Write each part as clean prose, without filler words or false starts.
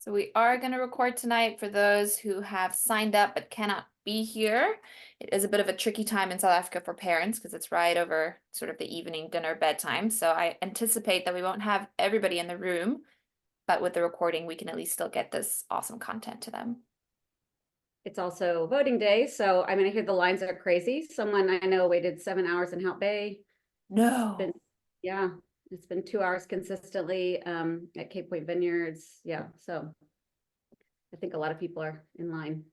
So we are going to record tonight for those who have signed up but cannot be here. It is a bit of a tricky time in South Africa for parents because it's right over sort of the evening dinner bedtime. So I anticipate that we won't have everybody in the room, but with the recording, we can at least still get this awesome content to them. It's also voting day, so I hear the lines are crazy. Someone I know waited 7 hours in Hout Bay. No. It's been 2 hours consistently at Cape Point Vineyards. Yeah, so I think a lot of people are in line.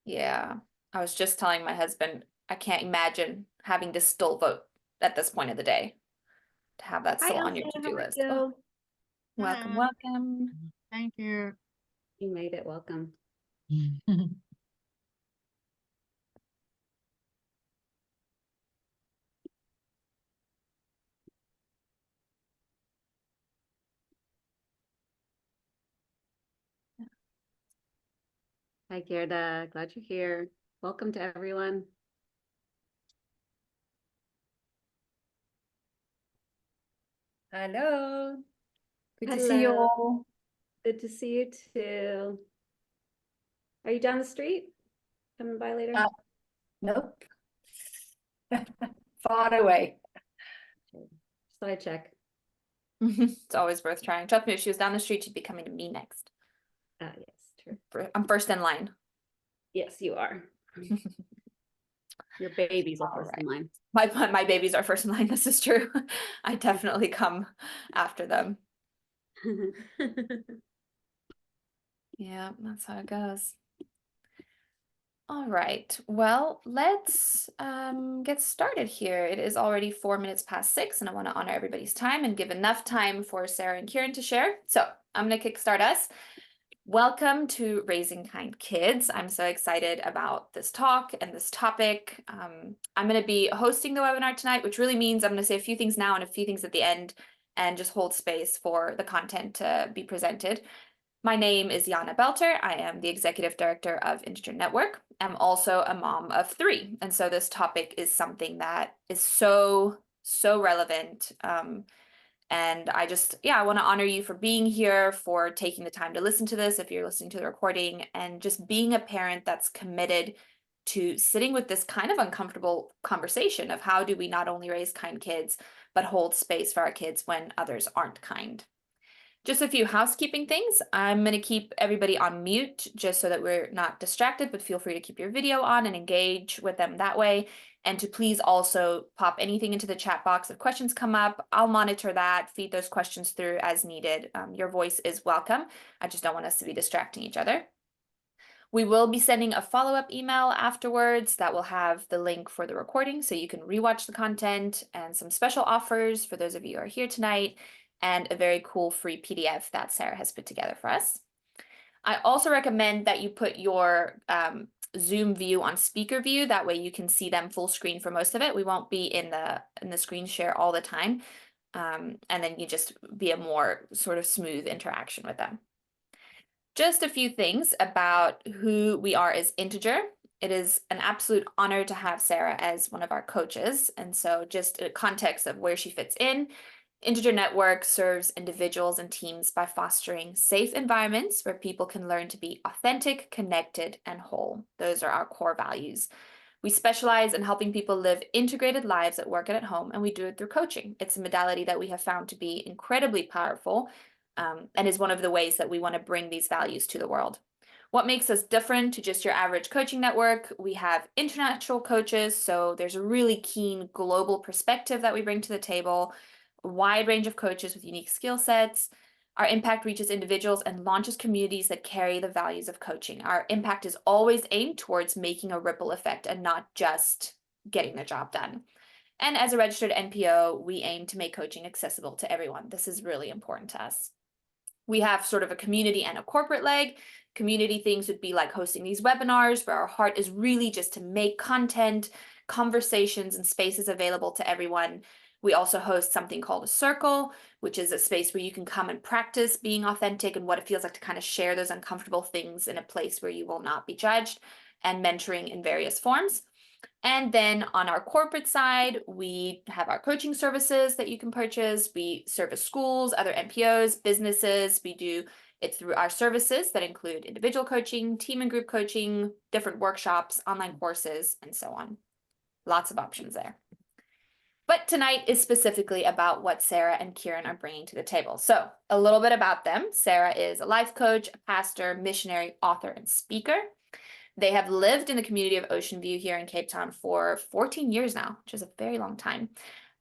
Yeah. I was just telling my husband, I can't imagine having to still vote at this point of the day, to have that Hi, still on your Elsa, how to-do are list. Oh, you? welcome, Hello. welcome. Thank you. You made it. Welcome. Hi, Gerda. Glad you're here. Welcome to everyone. Hello. Good to see you Hello. all. Good to see you too. Are you down the street? Coming by later? Nope. Far away. Just thought I'd check. It's always worth trying. Trust me, if she was down the street, she'd be coming to me next. Yes, true. I'm first in line. Yes, you are. Your babies are All first right. in line. My babies are first in line. This is true. I definitely come after them. Yeah, that's how it goes. All right. Well, let's get started here. It is already 4 minutes past 6, and I want to honor everybody's time and give enough time for Sarah and Kieran to share. So I'm going to kickstart us. Welcome to Raising Kind Kids. I'm so excited about this talk and this topic. I'm going to be hosting the webinar tonight, which really means I'm going to say a few things now and a few things at the end and just hold space for the content to be presented. My name is Jana Belter. I am the Executive Director of Integer Network. I'm also a mom of 3. And so this topic is something that is so relevant. And I want to honor you for being here, for taking the time to listen to this if you're listening to the recording, and just being a parent that's committed to sitting with this kind of uncomfortable conversation of how do we not only raise kind kids, but hold space for our kids when others aren't kind. Just a few housekeeping things. I'm going to keep everybody on mute just so that we're not distracted, but feel free to keep your video on and engage with them that way. And to please also pop anything into the chat box if questions come up. I'll monitor that, feed those questions through as needed. Your voice is welcome. I just don't want us to be distracting each other. We will be sending a follow-up email afterwards that will have the link for the recording so you can rewatch the content and some special offers for those of you who are here tonight, and a very cool free PDF that Sarah has put together for us. I also recommend that you put your Zoom view on speaker view. That way you can see them full screen for most of it. We won't be in the screen share all the time. And then you just be a more sort of smooth interaction with them. Just a few things about who we are as Integer. It is an absolute honor to have Sarah as one of our coaches. And so just a context of where she fits in. Integer Network serves individuals and teams by fostering safe environments where people can learn to be authentic, connected, and whole. Those are our core values. We specialize in helping people live integrated lives at work and at home, and we do it through coaching. It's a modality that we have found to be incredibly powerful, and is one of the ways that we want to bring these values to the world. What makes us different to just your average coaching network? We have international coaches, so there's a really keen global perspective that we bring to the table, a wide range of coaches with unique skill sets. Our impact reaches individuals and launches communities that carry the values of coaching. Our impact is always aimed towards making a ripple effect and not just getting the job done. And as a registered NPO, we aim to make coaching accessible to everyone. This is really important to us. We have sort of a community and a corporate leg. Community things would be like hosting these webinars where our heart is really just to make content, conversations, and spaces available to everyone. We also host something called a circle, which is a space where you can come and practice being authentic and what it feels like to kind of share those uncomfortable things in a place where you will not be judged, and mentoring in various forms. And then on our corporate side, we have our coaching services that you can purchase. We service schools, other NPOs, businesses. We do it through our services that include individual coaching, team and group coaching, different workshops, online courses, and so on. Lots of options there. But tonight is specifically about what Sarah and Kieran are bringing to the table. So a little bit about them. Sarah is a life coach, a pastor, missionary, author, and speaker. They have lived in the community of Ocean View here in Cape Town for 14 years now, which is a very long time.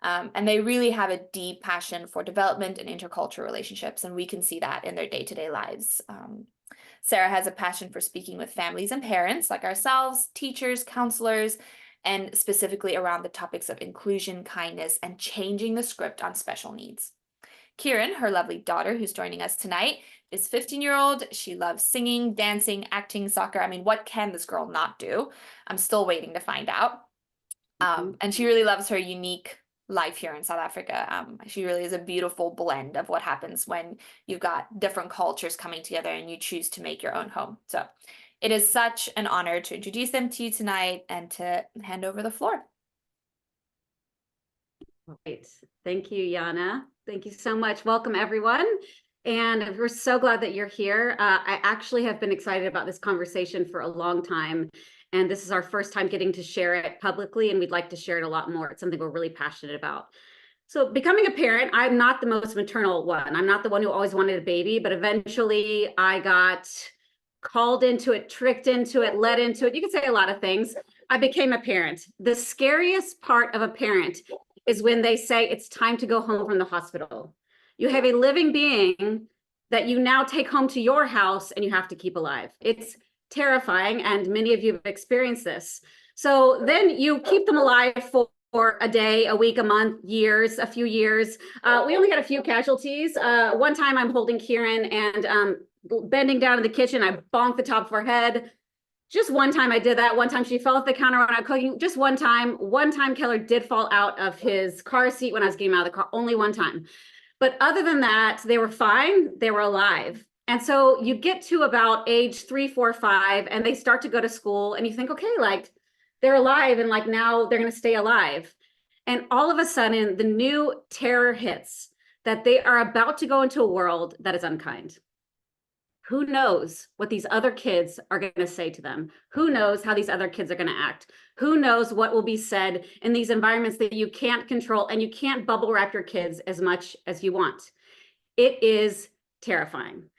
And they really have a deep passion for development and intercultural relationships, and we can see that in their day-to-day lives. Sarah has a passion for speaking with families and parents like ourselves, teachers, counselors, and specifically around the topics of inclusion, kindness, and changing the script on special needs. Kieran, her lovely daughter who's joining us tonight, is 15-year-old. She loves singing, dancing, acting, soccer. I mean, what can this girl not do? I'm still waiting to find out. And she really loves her unique life here in South Africa. She really is a beautiful blend of what happens when you've got different cultures coming together and you choose to make your own home. So it is such an honor to introduce them to you tonight and to hand over the floor. Great. Thank you, Yana. Thank you so much. Welcome, everyone. And we're so glad that you're here. I actually have been excited about this conversation for a long time. And this is our first time getting to share it publicly, and we'd like to share it a lot more. It's something we're really passionate about. So becoming a parent, I'm not the most maternal one. I'm not the one who always wanted a baby, but eventually I got called into it, tricked into it, led into it. You could say a lot of things. I became a parent. The scariest part of a parent is when they say it's time to go home from the hospital. You have a living being that you now take home to your house and you have to keep alive. It's terrifying, and many of you have experienced this. So then you keep them alive for a day, a week, a month, years, a few years. We only had a few casualties. One time I'm holding Kieran and bending down in the kitchen, I bonked the top of her head. Just one time I did that. One time she fell off the counter when I'm cooking. Just one time. One time Keller did fall out of his car seat when I was getting him out of the car. Only one time. But other than that, they were fine. They were alive. And so you get to about age 3, 4, 5, and they start to go to school, and you think, okay, like they're alive, and like now they're going to stay alive. And all of a sudden, the new terror hits that they are about to go into a world that is unkind. Who knows what these other kids are going to say to them? Who knows how these other kids are going to act? Who knows what will be said in these environments that you can't control, and you can't bubble wrap your kids as much as you want? It is terrifying.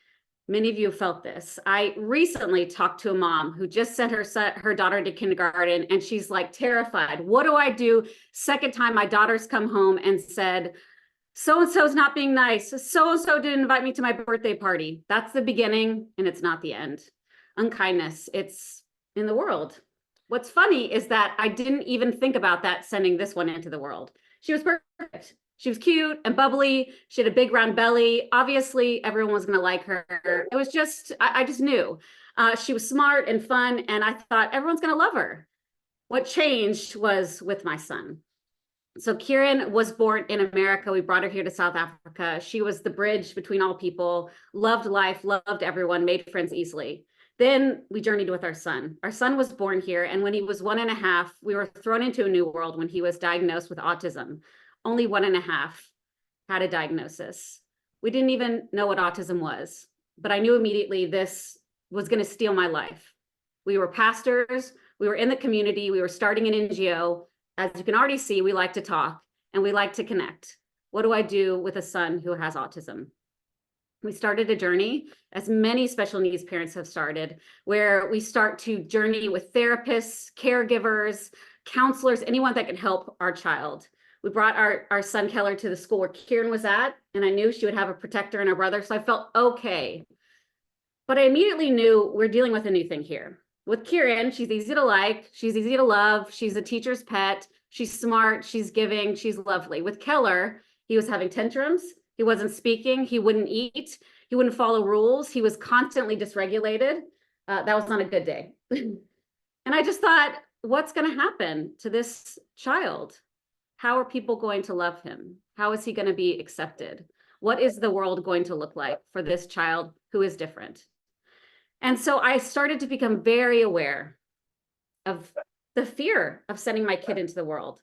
Many of you have felt this. I recently talked to a mom who just sent her daughter to kindergarten, and she's like terrified. What do I do? Second time my daughter's come home and said, so-and-so's not being nice. So-and-so didn't invite me to my birthday party. That's the beginning, and it's not the end. Unkindness, it's in the world. What's funny is that I didn't even think about that sending this one into the world. She was perfect. She was cute and bubbly. She had a big round belly. Obviously, everyone was going to like her. It was just, I just knew. She was smart and fun, and I thought everyone's going to love her. What changed was with my son. So Kieran was born in America. We brought her here to South Africa. She was the bridge between all people, loved life, loved everyone, made friends easily. Then we journeyed with our son. Our son was born here, and when he was 1.5, we were thrown into a new world when he was diagnosed with autism. Only 1.5 had a diagnosis. We didn't even know what autism was, but I knew immediately this was going to steal my life. We were pastors. We were in the community. We were starting an NGO. As you can already see, we like to talk and we like to connect. What do I do with a son who has autism? We started a journey, as many special needs parents have started, where we start to journey with therapists, caregivers, counselors, anyone that can help our child. We brought our son Keller to the school where Kieran was at, and I knew she would have a protector and a brother, so I felt okay. But I immediately knew we're dealing with a new thing here. With Kieran, she's easy to like, she's easy to love, she's a teacher's pet, she's smart, she's giving, she's lovely. With Keller, he was having tantrums, he wasn't speaking, he wouldn't eat, he wouldn't follow rules, he was constantly dysregulated. That was not a good day. And I just thought, what's going to happen to this child? How are people going to love him? How is he going to be accepted? What is the world going to look like for this child who is different? And so I started to become very aware of the fear of sending my kid into the world.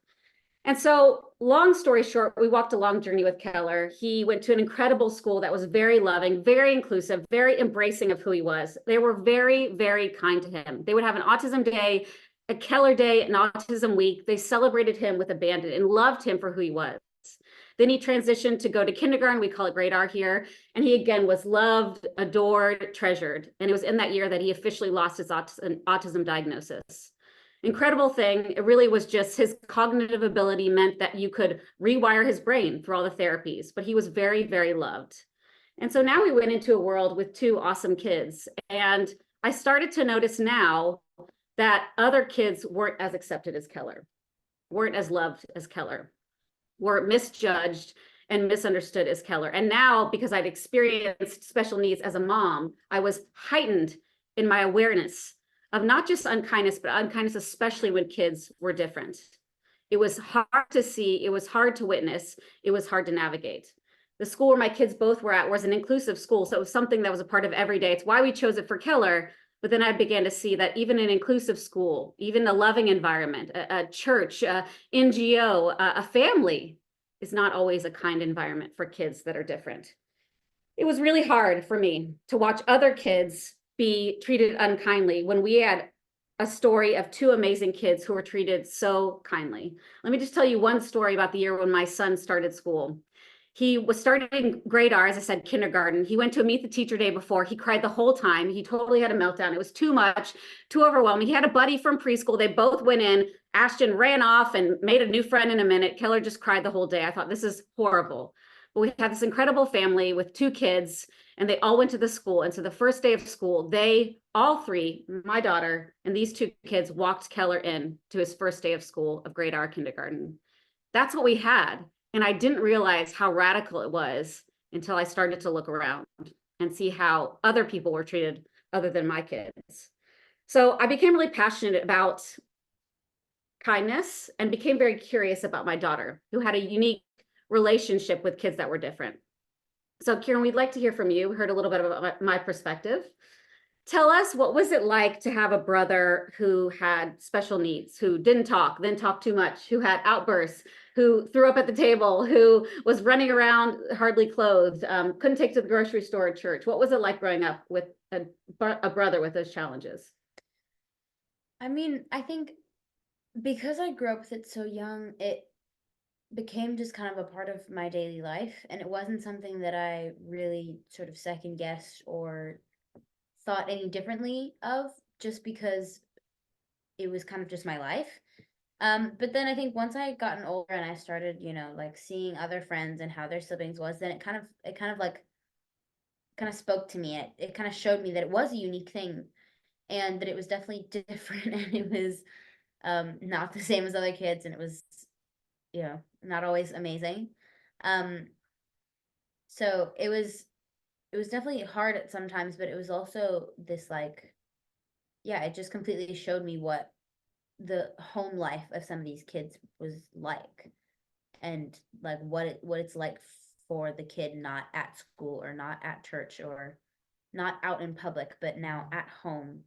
And so, long story short, we walked a long journey with Keller. He went to an incredible school that was very loving, very inclusive, very embracing of who he was. They were very, very kind to him. They would have an autism day, a Keller day, an autism week. They celebrated him with abandon and loved him for who he was. Then he transitioned to go to kindergarten. We call it grade R here. And he again was loved, adored, treasured. And it was in that year that he officially lost his autism diagnosis. Incredible thing. It really was just his cognitive ability meant that you could rewire his brain through all the therapies, but he was very, very loved. And so now we went into a world with two awesome kids. And I started to notice now that other kids weren't as accepted as Keller, weren't as loved as Keller, were misjudged and misunderstood as Keller. And now, because I'd experienced special needs as a mom, I was heightened in my awareness of not just unkindness, but unkindness, especially when kids were different. It was hard to see, it was hard to witness, it was hard to navigate. The school where my kids both were at was an inclusive school, so it was something that was a part of every day. It's why we chose it for Keller. But then I began to see that even an inclusive school, even a loving environment, a church, a NGO, a family is not always a kind environment for kids that are different. It was really hard for me to watch other kids be treated unkindly when we had a story of two amazing kids who were treated so kindly. Let me just tell you one story about the year when my son started school. He was starting grade R, as I said, kindergarten. He went to a meet the teacher day before. He cried the whole time. He totally had a meltdown. It was too much, too overwhelming. He had a buddy from preschool. They both went in. Ashton ran off and made a new friend in a minute. Keller just cried the whole day. I thought, this is horrible. But we had this incredible family with two kids, and they all went to the school. And so the first day of school, they, all three, my daughter and these two kids, walked Keller in to his first day of school of grade R kindergarten. That's what we had. And I didn't realize how radical it was until I started to look around and see how other people were treated other than my kids. So I became really passionate about kindness and became very curious about my daughter, who had a unique relationship with kids that were different. So Kieran, we'd like to hear from you. We heard a little bit about my perspective. Tell us, what was it like to have a brother who had special needs, who didn't talk, then talked too much, who had outbursts, who threw up at the table, who was running around hardly clothed, couldn't take to the grocery store or church? What was it like growing up with a brother with those challenges? I mean, I think because I grew up with it so young, it became just kind of a part of my daily life, and it wasn't something that I really sort of second guessed or thought any differently of, just because it was kind of just my life. But then I think once I had gotten older and I started, like seeing other friends and how their siblings was, then it kind of spoke to me. It kind of showed me that it was a unique thing, and that it was definitely different, and it was not the same as other kids, and it was, not always amazing. Um, so it was definitely hard at sometimes, but it was also this, like, yeah, it just completely showed me what the home life of some of these kids was like, and like what it's like for the kid not at school or not at church or not out in public, but now at home,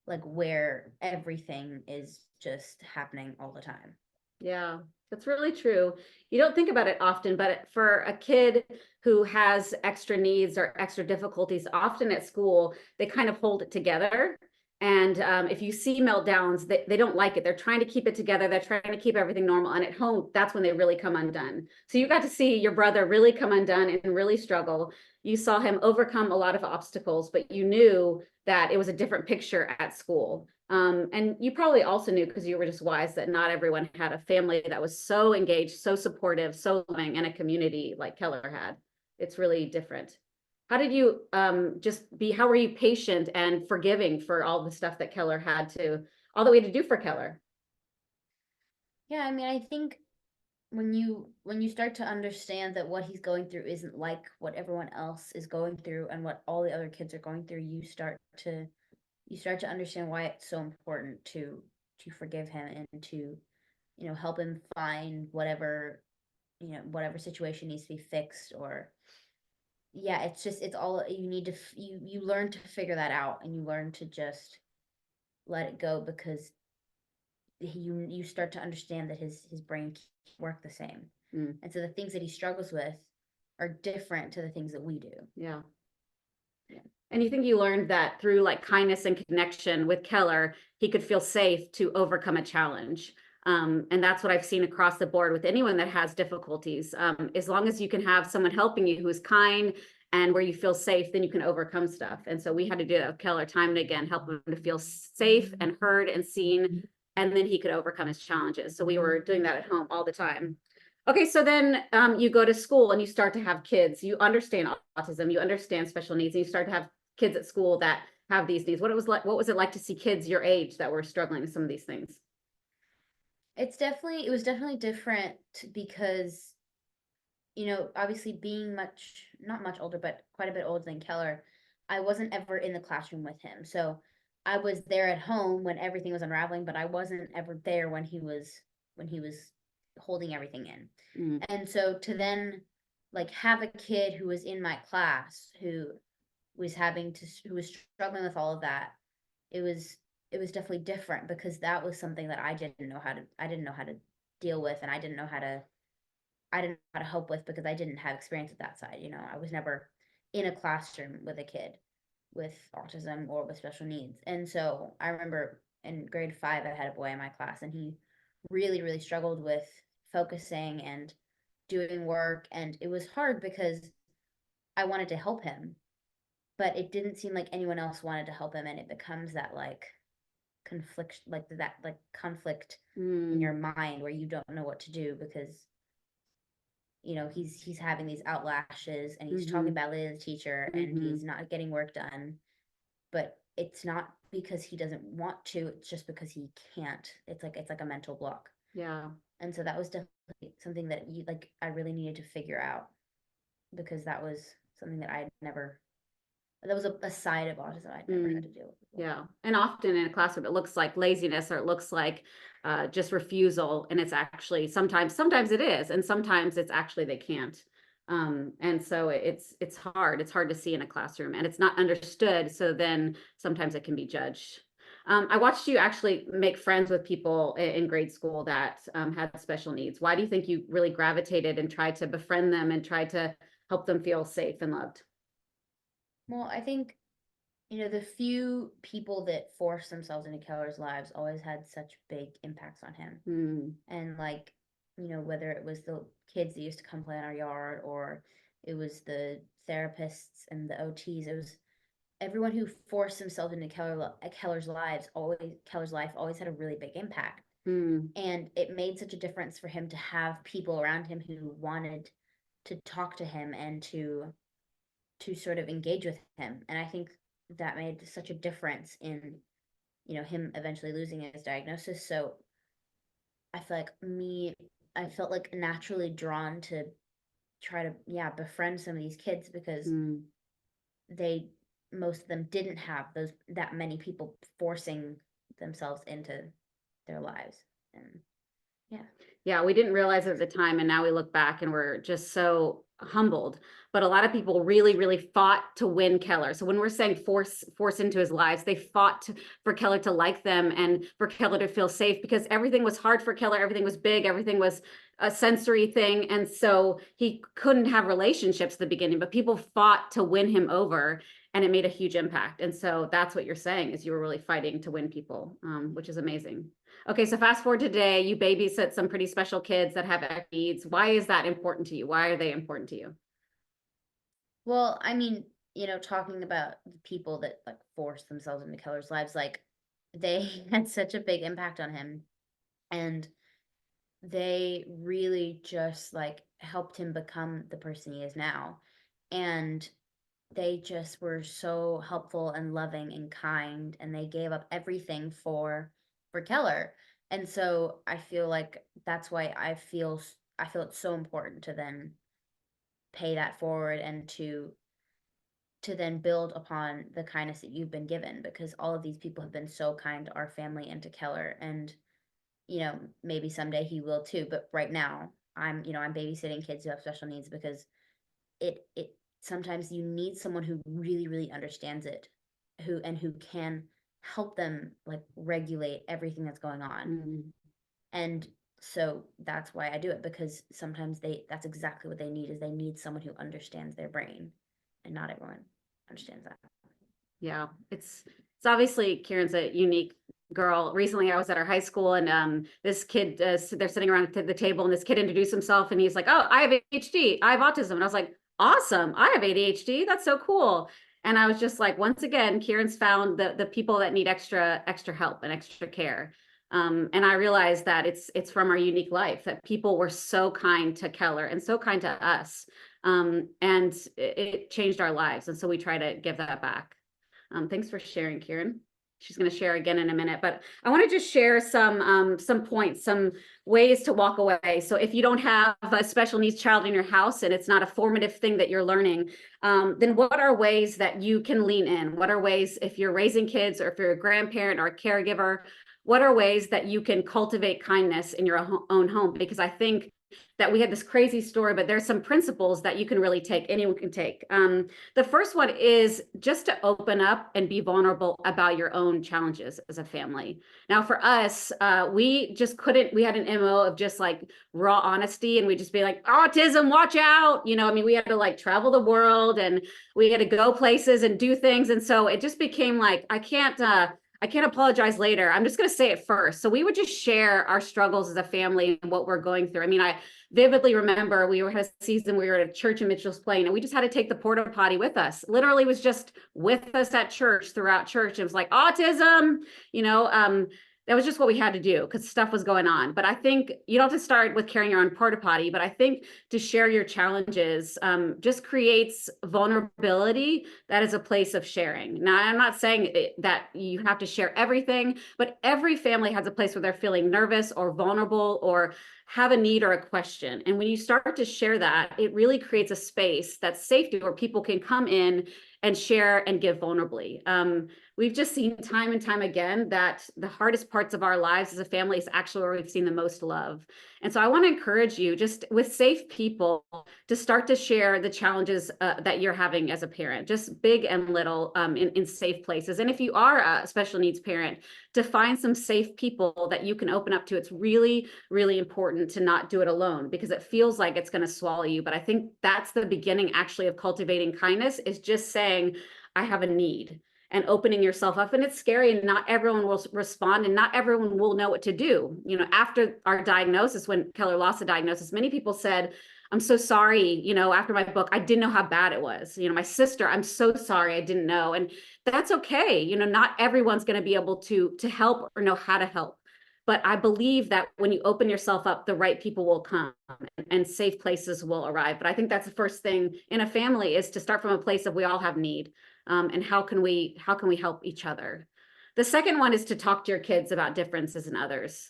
like where everything is just happening all the time. Yeah, that's really true. You don't think about it often, but for a kid who has extra needs or extra difficulties, often at school, they kind of hold it together. And if you see meltdowns, they don't like it. They're trying to keep it together. They're trying to keep everything normal. And at home, that's when they really come undone. So you got to see your brother really come undone and really struggle. You saw him overcome a lot of obstacles, but you knew that it was a different picture at school. And you probably also knew, because you were just wise, that not everyone had a family that was so engaged, so supportive, so loving, and a community like Keller had. It's really different. How did you how were you patient and forgiving for all the stuff that Keller had to, all that we had to do for Keller? Yeah, I mean, I think when you start to understand that what he's going through isn't like what everyone else is going through and what all the other kids are going through, you start to understand why it's so important to forgive him and to, help him find whatever situation needs to be fixed. Or yeah, it's all you need to you learn to figure that out, and you learn to just let it go, because you start to understand that his brain can't work the same. Mm. And so the things that he struggles with are different to the things that we do. Yeah. Yeah. And you think you learned that through like kindness and connection with Keller, he could feel safe to overcome a challenge. And that's what I've seen across the board with anyone that has difficulties. As long as you can have someone helping you who is kind and where you feel safe, then you can overcome stuff. And so we had to do that with Keller time and again, help him to feel safe and heard and seen, and then he could overcome his challenges. So we were doing that at home all the time. Okay, so then you go to school and you start to have kids. You understand autism, you understand special needs, and you start to have kids at school that have these needs. What was it like to see kids your age that were struggling with some of these things? It was definitely different because, obviously being not much older, but quite a bit older than Keller, I wasn't ever in the classroom with him. So I was there at home when everything was unraveling, but I wasn't ever there when he was holding everything in. Mm. And so to then like have a kid who was in my class who was struggling with all of that, it was definitely different because that was something that I didn't know how to deal with, and I didn't know how to help with because I didn't have experience with that side. I was never in a classroom with a kid with autism or with special needs. And so I remember in grade 5 I had a boy in my class, and he really, really struggled with focusing and doing work, and it was hard because I wanted to help him, but it didn't seem like anyone else wanted to help him, and it becomes that like conflict in your mind where you don't know what to do because he's having these outlashes and he's talking badly to the teacher and he's not getting work done, but it's not because he doesn't want to, it's just because he can't. It's like a mental block. Yeah. And so that was definitely something that I really needed to figure out, because that was something that was a side of autism I'd never had to deal with before. Yeah. And often in a classroom, it looks like laziness, or it looks like just refusal. And it's actually sometimes it is. And sometimes it's actually they can't. And so it's hard. It's hard to see in a classroom, and it's not understood. So then sometimes it can be judged. I watched you actually make friends with people in grade school that had special needs. Why do you think you really gravitated and tried to befriend them and tried to help them feel safe and loved? Well, I think, the few people that forced themselves into Keller's lives always had such big impacts on him. Mm. And whether it was the kids that used to come play in our yard, or it was the therapists and the OTs, it was everyone who forced themselves into Keller's life always had a really big impact. Mm. And it made such a difference for him to have people around him who wanted to talk to him and to sort of engage with him. And I think that made such a difference in, him eventually losing his diagnosis. So I felt like naturally drawn to try to, befriend some of these kids because Mm. most of them didn't have that many people forcing themselves into their lives. And Yeah, we didn't realize it at the time, and now we look back and we're just so humbled. But a lot of people really, really fought to win Keller. So when we're saying force into his lives, they fought for Keller to like them and for Keller to feel safe, because everything was hard for Keller. Everything was big. Everything was a sensory thing. And so he couldn't have relationships at the beginning, but people fought to win him over, and it made a huge impact. And so that's what you're saying, is you were really fighting to win people, which is amazing. Okay, so fast forward today, you babysit some pretty special kids that have needs. Why is that important to you? Why are they important to you? well, I mean, talking about the people that forced themselves into Keller's lives, they had such a big impact on him, and they really just helped him become the person he is now. And they just were so helpful and loving and kind, and they gave up everything for Keller. And so I feel like that's why I feel it's so important to then pay that forward and to then build upon the kindness that you've been given, because all of these people have been so kind to our family and to Keller. And maybe someday he will too, but right now I'm babysitting kids who have special needs because it sometimes you need someone who really, really understands it, who can help them like regulate everything that's going on. Mm. And so that's why I do it, because sometimes that's exactly what they need, is they need someone who understands their brain, and not everyone understands that. Yeah, it's obviously Kieran's a unique girl. Recently, I was at our high school, and this kid, they're sitting around the table, and this kid introduced himself, and he's like, "Oh, I have ADHD. I have autism." And I was like, "Awesome! I have ADHD. That's so cool." And I was just like, once again, Kieran's found the people that need extra help and extra care. And I realized that it's from our unique life, that people were so kind to Keller and so kind to us, and it changed our lives. And so we try to give that back. Thanks for sharing, Kieran. She's going to share again in a minute, but I want to just share some points, some ways to walk away. So if you don't have a special needs child in your house and it's not a formative thing that you're learning, then what are ways that you can lean in? What are ways, if you're raising kids or if you're a grandparent or a caregiver, what are ways that you can cultivate kindness in your own home? Because I think that we had this crazy story, but there's some principles that you can really take, anyone can take. The first one is just to open up and be vulnerable about your own challenges as a family. Now, for us, we just couldn't, we had an MO of just like raw honesty, and we'd just be like, autism, watch out. You know, I mean, we had to like travel the world and we had to go places and do things. And so it just became like, I can't apologize later. I'm just going to say it first. So we would just share our struggles as a family and what we're going through. I mean, I vividly remember we had a season we were at a church in Mitchell's Plain, and we just had to take the porta potty with us. Literally was just with us at church throughout church. It was like autism, you know, that was just what we had to do because stuff was going on. But I think you don't have to start with carrying your own porta potty, but I think to share your challenges just creates vulnerability that is a place of sharing. Now, I'm not saying that you have to share everything, but every family has a place where they're feeling nervous or vulnerable or have a need or a question. And when you start to share that, it really creates a space that's safety where people can come in and share and give vulnerably. We've just seen time and time again that the hardest parts of our lives as a family is actually where we've seen the most love. And so I want to encourage you, just with safe people, to start to share the challenges that you're having as a parent, just big and little, in safe places. And if you are a special needs parent, to find some safe people that you can open up to. It's really, really important to not do it alone because it feels like it's going to swallow you. But I think that's the beginning actually of cultivating kindness, is just saying, I have a need, and opening yourself up. And it's scary, and not everyone will respond, and not everyone will know what to do. You know, after our diagnosis, when Keller lost the diagnosis, many people said, I'm so sorry, you know, after my book, I didn't know how bad it was. You know, my sister, I'm so sorry, I didn't know. And that's okay. You know, not everyone's going to be able to help or know how to help. But I believe that when you open yourself up, the right people will come and safe places will arrive. But I think that's the first thing in a family, is to start from a place of we all have need. And how can we help each other? The second one is to talk to your kids about differences in others.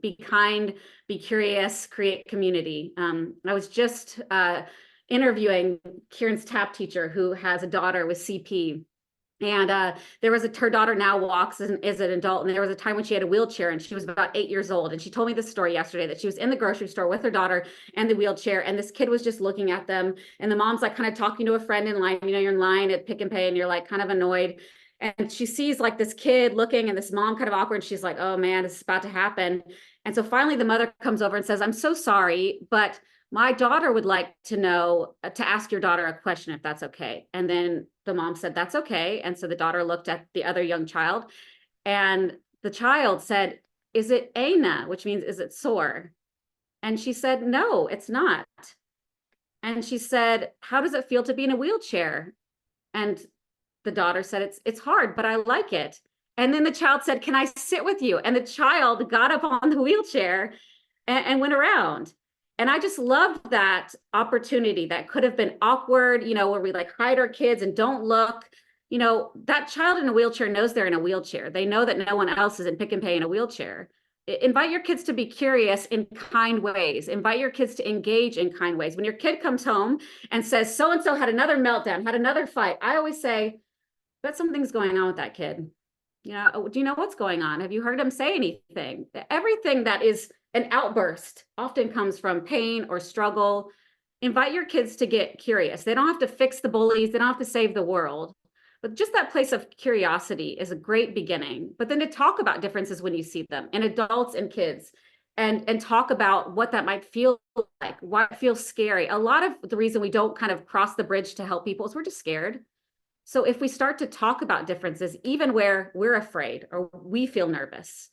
Be kind, be curious, create community. I was just interviewing Kieran's tap teacher, who has a daughter with CP. And there was her daughter now walks as an adult, and there was a time when she had a wheelchair, and she was about 8 years old. And she told me this story yesterday, that she was in the grocery store with her daughter and the wheelchair, and this kid was just looking at them, and the mom's like kind of talking to a friend in line. You know, you're in line at Pick and Pay and you're like kind of annoyed, and she sees like this kid looking and this mom kind of awkward. She's like, oh man, this is about to happen. And so finally the mother comes over and says, I'm so sorry, but my daughter would like to know, to ask your daughter a question, if that's okay. And then the mom said, that's okay. And so the daughter looked at the other young child, and the child said, is it Aina, which means, is it sore? And she said, no, it's not. And she said, how does it feel to be in a wheelchair? And the daughter said, it's hard, but I like it. And then the child said, can I sit with you? And the child got up on the wheelchair and went around. And I just loved that opportunity that could have been awkward, you know, where we like hide our kids and don't look. You know, that child in a wheelchair knows they're in a wheelchair. They know that no one else is in Pick and Pay in a wheelchair. Invite your kids to be curious in kind ways. Invite your kids to engage in kind ways. When your kid comes home and says, so-and-so had another meltdown, had another fight, I always say, but something's going on with that kid. You know, do you know what's going on? Have you heard him say anything? Everything that is an outburst often comes from pain or struggle. Invite your kids to get curious. They don't have to fix the bullies. They don't have to save the world, But just that place of curiosity is a great beginning. But then to talk about differences when you see them in adults and kids, and talk about what that might feel like, why it feels scary. A lot of the reason we don't kind of cross the bridge to help people is we're just scared. So if we start to talk about differences, even where we're afraid or we feel nervous,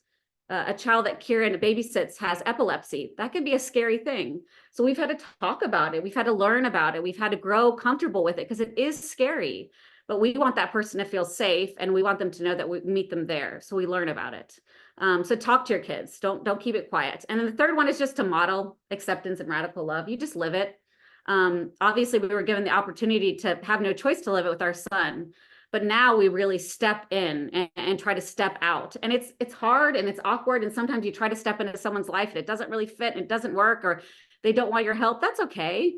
a child that Kieran babysits has epilepsy, that can be a scary thing. So we've had to talk about it. We've had to learn about it. We've had to grow comfortable with it because it is scary. But we want that person to feel safe, and we want them to know that we meet them there. So we learn about it. So talk to your kids. Don't keep it quiet. And then the third one is just to model acceptance and radical love. You just live it. Obviously, we were given the opportunity to have no choice to live it with our son, but now we really step in and try to step out. And it's hard and it's awkward. And sometimes you try to step into someone's life and it doesn't really fit and it doesn't work, or they don't want your help. That's okay.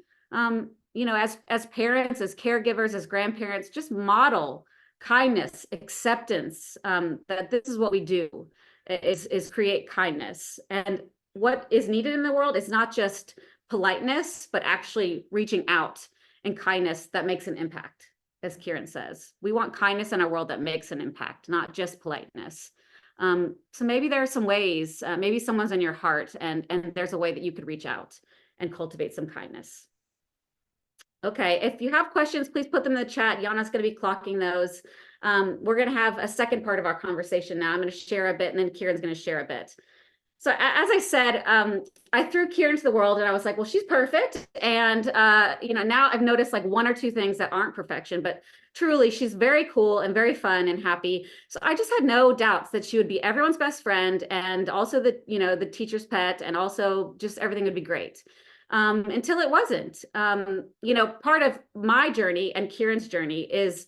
You know, as parents, as caregivers, as grandparents, just model kindness, acceptance, that this is what we do, is create kindness. And what is needed in the world is not just politeness, but actually reaching out and kindness that makes an impact. As Kieran says, we want kindness in our world that makes an impact, not just politeness. So maybe there are some ways, maybe someone's in your heart, and there's a way that you could reach out and cultivate some kindness. Okay, if you have questions, please put them in the chat. Yana's going to be clocking those. We're going to have a second part of our conversation now. I'm going to share a bit, and then Kieran's going to share a bit. So as I said, I threw Kieran into the world and I was like, well, she's perfect. And, you know, now I've noticed like one or two things that aren't perfection, but truly she's very cool and very fun and happy. So I just had no doubts that she would be everyone's best friend, and also the, you know, the teacher's pet, and also just everything would be great. Until it wasn't. You know, part of my journey and Kieran's journey is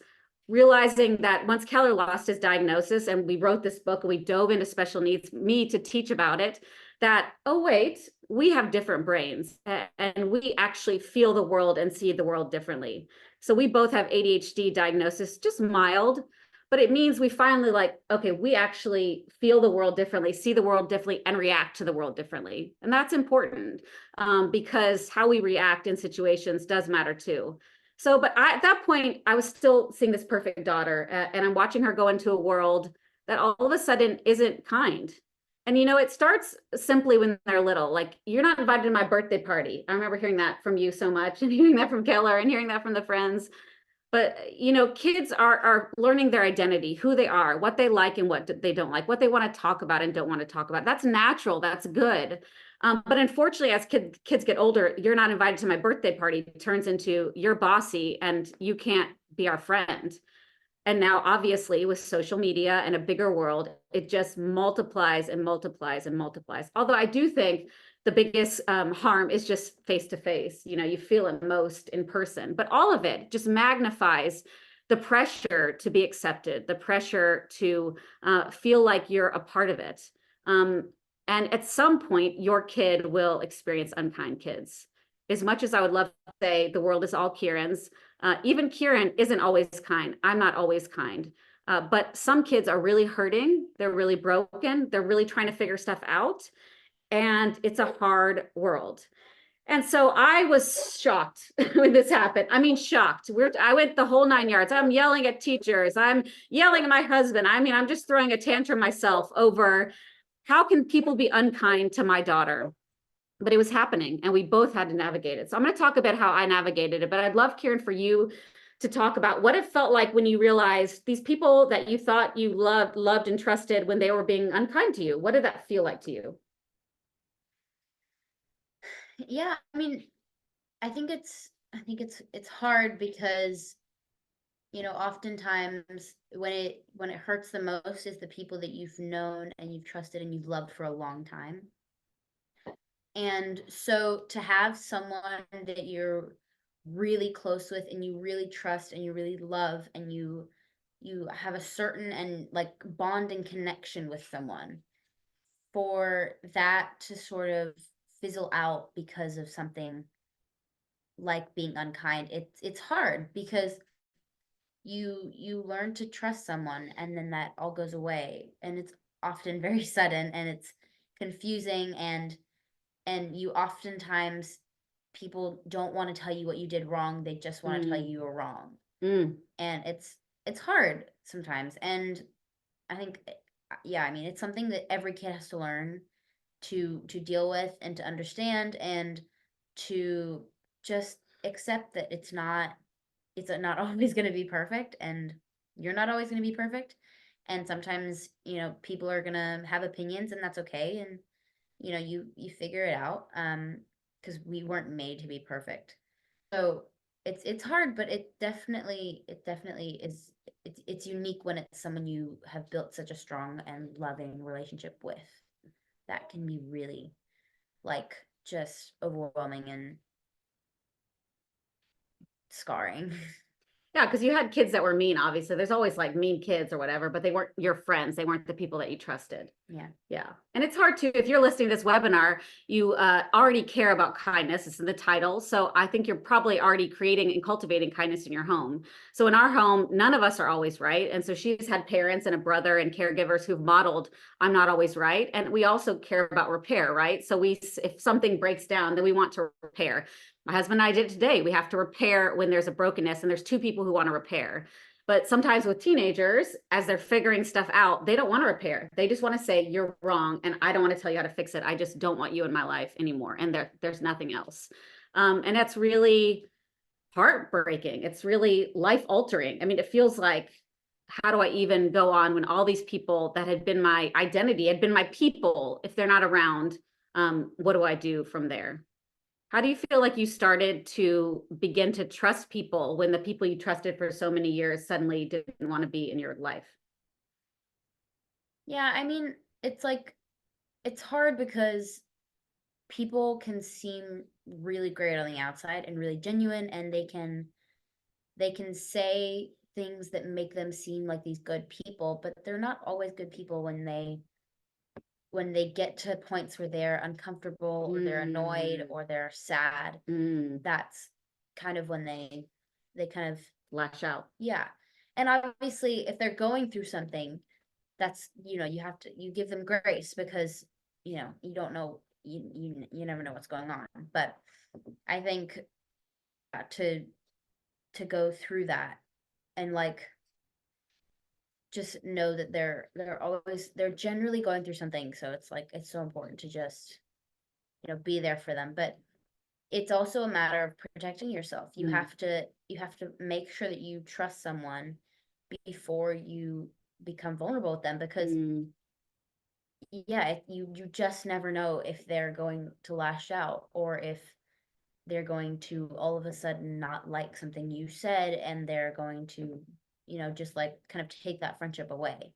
realizing that once Keller lost his diagnosis and we wrote this book and we dove into special needs, me to teach about it, that, oh, wait, we have different brains and we actually feel the world and see the world differently. So we both have ADHD diagnosis, just mild, but it means we finally like, okay, we actually feel the world differently, see the world differently, and react to the world differently. And that's important, because how we react in situations does matter too. So, but at that point, I was still seeing this perfect daughter, and I'm watching her go into a world that all of a sudden isn't kind. And, you know, it starts simply when they're little. Like, you're not invited to my birthday party. I remember hearing that from you so much, and hearing that from Keller, and hearing that from the friends. But, you know, kids are learning their identity, who they are, what they like and what they don't like, what they want to talk about and don't want to talk about. That's natural. That's good. But unfortunately, as kids get older, you're not invited to my birthday party. It turns into you're bossy and you can't be our friend. And now, obviously, with social media and a bigger world, it just multiplies and multiplies and multiplies. Although I do think the biggest harm is just face to face. You know, you feel it most in person, but all of it just magnifies the pressure to be accepted, the pressure to feel like you're a part of it. And at some point, your kid will experience unkind kids. As much as I would love to say the world is all Kieran's, even Kieran isn't always kind. I'm not always kind. But some kids are really hurting. They're really broken. They're really trying to figure stuff out. And it's a hard world. And so I was shocked when this happened. I mean, shocked. I went the whole 9 yards. I'm yelling at teachers. I'm yelling at my husband. I mean, I'm just throwing a tantrum myself over how can people be unkind to my daughter? But it was happening and we both had to navigate it. So I'm going to talk about how I navigated it, but I'd love, Kieran, for you to talk about what it felt like when you realized these people that you thought you loved and trusted, when they were being unkind to you. What did that feel like to you? Yeah, I mean, I think it's hard because, you know, oftentimes when it hurts the most is the people that you've known and you've trusted and you've loved for a long time. And so to have someone that you're really close with and you really trust and you really love and you have a certain and like bond and connection with someone, for that to sort of fizzle out because of something like being unkind, it's hard because you learn to trust someone and then that all goes away, and it's often very sudden and it's confusing, and you oftentimes, people don't want to tell you what you did wrong, they just want to tell you you were wrong. Mm. And it's hard sometimes. And I think, yeah, I mean, it's something that every kid has to learn to deal with and to understand, and to just accept that it's not always going to be perfect, and you're not always going to be perfect. And sometimes, people are going to have opinions, and that's okay. And, you figure it out. Because we weren't made to be perfect. So it's hard, but it definitely is. It's unique when it's someone you have built such a strong and loving relationship with. That can be really, like, just overwhelming and scarring. Yeah, because you had kids that were mean, obviously. There's always like mean kids or whatever, but they weren't your friends. They weren't the people that you trusted. Yeah. Yeah. And it's hard too, if you're listening to this webinar, you already care about kindness. It's in the title. So I think you're probably already creating and cultivating kindness in your home. So in our home, none of us are always right. And so she's had parents and a brother and caregivers who've modeled, I'm not always right. And we also care about repair, right? So if something breaks down, then we want to repair. My husband and I did it today. We have to repair when there's a brokenness, and there's two people who want to repair. But sometimes with teenagers, as they're figuring stuff out, they don't want to repair. They just want to say, you're wrong, and I don't want to tell you how to fix it. I just don't want you in my life anymore. And there's nothing else. And that's really heartbreaking. It's really life altering. I mean, it feels like, how do I even go on when all these people that had been my identity, had been my people, if they're not around, what do I do from there? How do you feel like you started to begin to trust people when the people you trusted for so many years suddenly didn't want to be in your life? Yeah, I mean, it's hard because people can seem really great on the outside and really genuine, and they can say things that make them seem like these good people, but they're not always good people when they get to points where they're uncomfortable, or they're annoyed, or they're sad. That's kind of when they kind of, Lash out. yeah. And obviously, if they're going through something, that's, you give them grace, because you don't know, you never know what's going on. But I think, to go through that, and, like, just know that they're generally going through something. So it's so important to just, be there for them. But it's also a matter of protecting yourself. You have to make sure that you trust someone before you become vulnerable with them, because yeah, you just never know if they're going to lash out, or if they're going to all of a sudden not like something you said, and they're going to, just, like, kind of take that friendship away,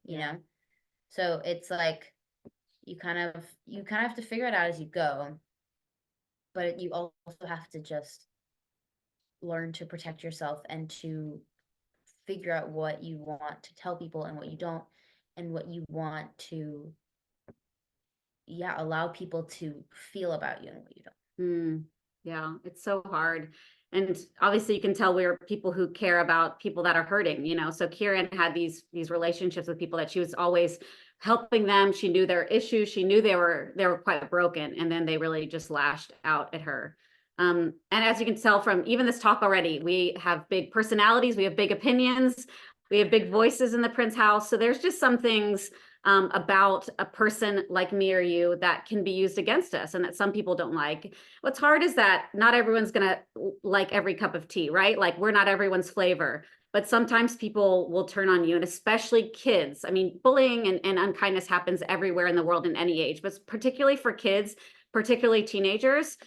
So it's like, you kind of have to figure it out as you go, but you also have to just learn to protect yourself, and to figure out what you want to tell people and what you don't, and what you want to, yeah, allow people to feel about you and what you don't. Yeah, it's so hard. And obviously you can tell we're people who care about people that are hurting, So Kieran had these relationships with people that she was always helping them. She knew their issues. She knew they were quite broken. And then they really just lashed out at her. And as you can tell from even this talk already, we have big personalities, we have big opinions, we have big voices in the Prince house. So there's just some things about a person like me or you that can be used against us, and that some people don't like. What's hard is that not everyone's gonna like every cup of tea, right? Like, we're not everyone's flavor, but sometimes people will turn on you, and especially kids. I mean, bullying and unkindness happens everywhere in the world in any age, but particularly for kids, particularly teenagers.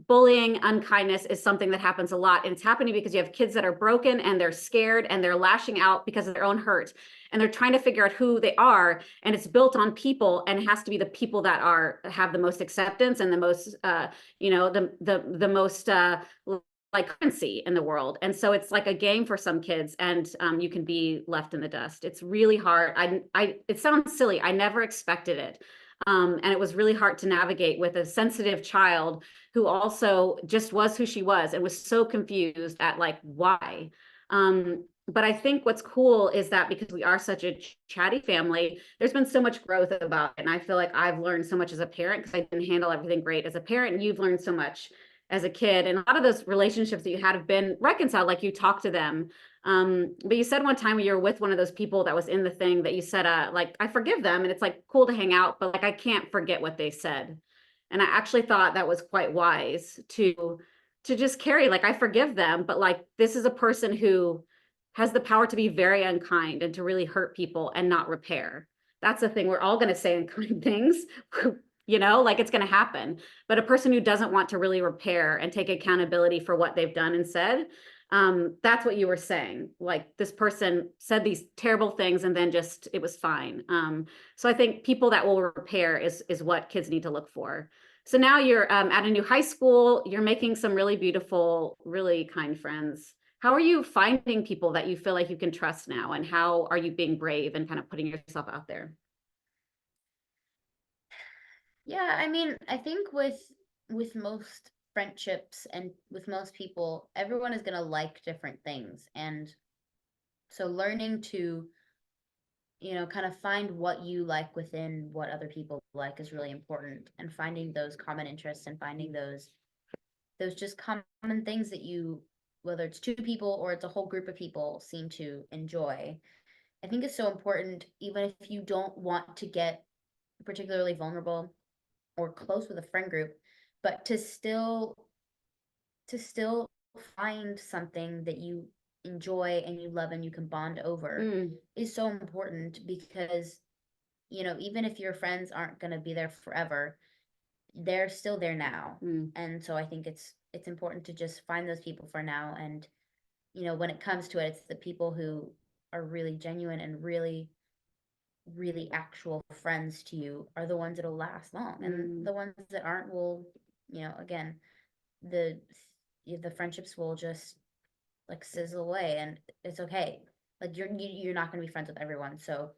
Bullying, unkindness is something that happens a lot. And it's happening because you have kids that are broken, and they're scared, and they're lashing out because of their own hurt. And they're trying to figure out who they are. And it's built on people, and it has to be the people that have the most acceptance and the most, the most, like, currency in the world. And so it's like a game for some kids, and you can be left in the dust. It's really hard. It sounds silly. I never expected it. And it was really hard to navigate with a sensitive child who also just was who she was and was so confused at, like, why. But I think what's cool is that because we are such a chatty family, there's been so much growth about it. And I feel like I've learned so much as a parent, because I didn't handle everything great as a parent, and you've learned so much as a kid. And a lot of those relationships that you had have been reconciled, like you talk to them. But you said one time when you were with one of those people that was in the thing that you said, like, I forgive them and it's like cool to hang out, but like, I can't forget what they said. And I actually thought that was quite wise to just carry, like, I forgive them, but like, this is a person who has the power to be very unkind and to really hurt people and not repair. That's the thing. We're all going to say unkind things, you know, like it's going to happen. But a person who doesn't want to really repair and take accountability for what they've done and said, that's what you were saying. Like, this person said these terrible things and then just, it was fine. So I think people that will repair is what kids need to look for. So now you're at a new high school, you're making some really beautiful, really kind friends. How are you finding people that you feel like you can trust now? And how are you being brave and kind of putting yourself out there? Yeah, I mean, I think with most friendships and with most people, everyone is going to like different things. And so learning to, kind of find what you like within what other people like is really important, and finding those common interests and finding those just common things that you, whether it's two people or it's a whole group of people, seem to enjoy. I think is so important, even if you don't want to get particularly vulnerable or close with a friend group, but to still find something that you enjoy and you love and you can bond over is so important, because even if your friends aren't going to be there forever, they're still there now. And so I think it's important to just find those people for now. And when it comes to it, it's the people who are really genuine and really really actual friends to you are the ones that'll last long, and the ones that aren't will, again, the the friendships will just like sizzle away, and it's okay. Like, you're not going to be friends with everyone, so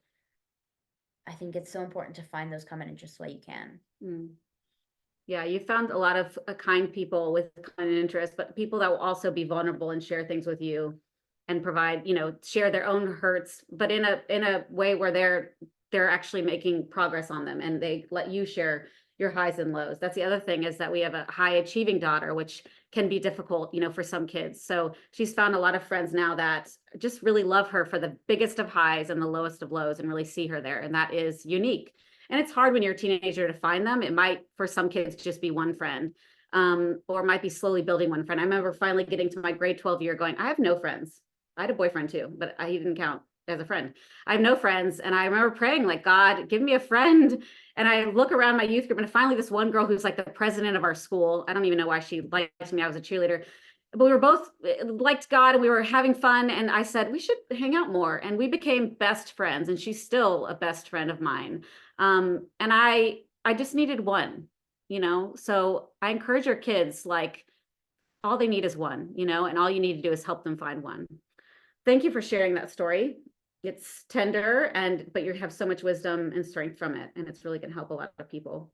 I think it's so important to find those common interests while you can. Yeah, you found a lot of kind people with kind interests, but people that will also be vulnerable and share things with you and provide, share their own hurts, but in a way where they're actually making progress on them, and they let you share your highs and lows. That's the other thing, is that we have a high achieving daughter, which can be difficult, for some kids. So she's found a lot of friends now that just really love her for the biggest of highs and the lowest of lows and really see her there. And that is unique. And it's hard when you're a teenager to find them. It might, for some kids, just be one friend, or might be slowly building one friend. I remember finally getting to my grade 12 year going, I have no friends. I had a boyfriend too, but he didn't count as a friend. I have no friends. And I remember praying, like, God, give me a friend. And I look around my youth group, and finally this one girl who's like the president of our school, I don't even know why she liked me. I was a cheerleader, but we were both liked God and we were having fun. And I said, we should hang out more. And we became best friends. And she's still a best friend of mine. And I just needed one, so I encourage your kids, like, all they need is one, and all you need to do is help them find one. Thank you for sharing that story. It's tender, but you have so much wisdom and strength from it, and it's really going to help a lot of people.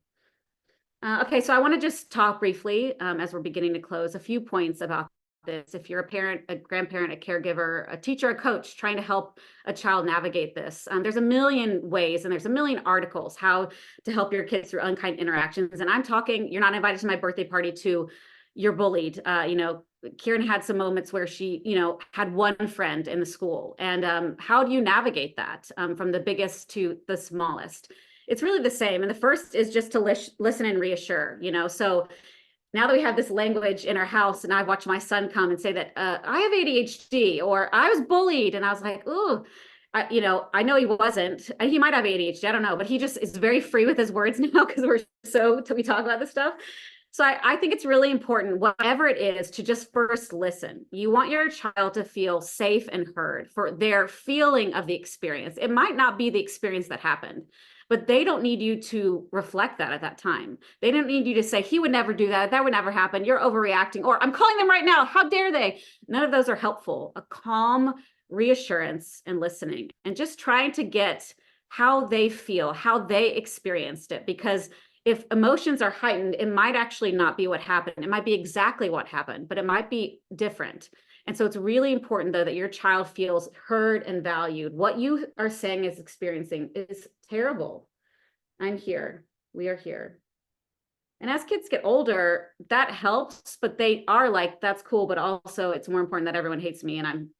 Okay, so I want to just talk briefly, as we're beginning to close, a few points about this. If you're a parent, a grandparent, a caregiver, a teacher, a coach trying to help a child navigate this, there's a million ways and there's a million articles how to help your kids through unkind interactions. And I'm talking, you're not invited to my birthday party to you're bullied. Kieran had some moments where she, had one friend in the school. And how do you navigate that from the biggest to the smallest? It's really the same. And the first is just to listen and reassure, so now that we have this language in our house, and I've watched my son come and say that I have ADHD, or I was bullied. And I was like, ooh, I know he wasn't. He might have ADHD, I don't know, but he just is very free with his words now because we talk about this stuff. So I think it's really important, whatever it is, to just first listen. You want your child to feel safe and heard for their feeling of the experience. It might not be the experience that happened, but they don't need you to reflect that at that time. They don't need you to say, he would never do that. That would never happen. You're overreacting, or I'm calling them right now. How dare they? None of those are helpful. A calm reassurance and listening, and just trying to get how they feel, how they experienced it. Because if emotions are heightened, it might actually not be what happened. It might be exactly what happened, but it might be different. And so it's really important, though, that your child feels heard and valued. What you are saying is experiencing is terrible. I'm here. We are here. And as kids get older, that helps, but they are like, that's cool, but also it's more important that everyone hates me and I'm,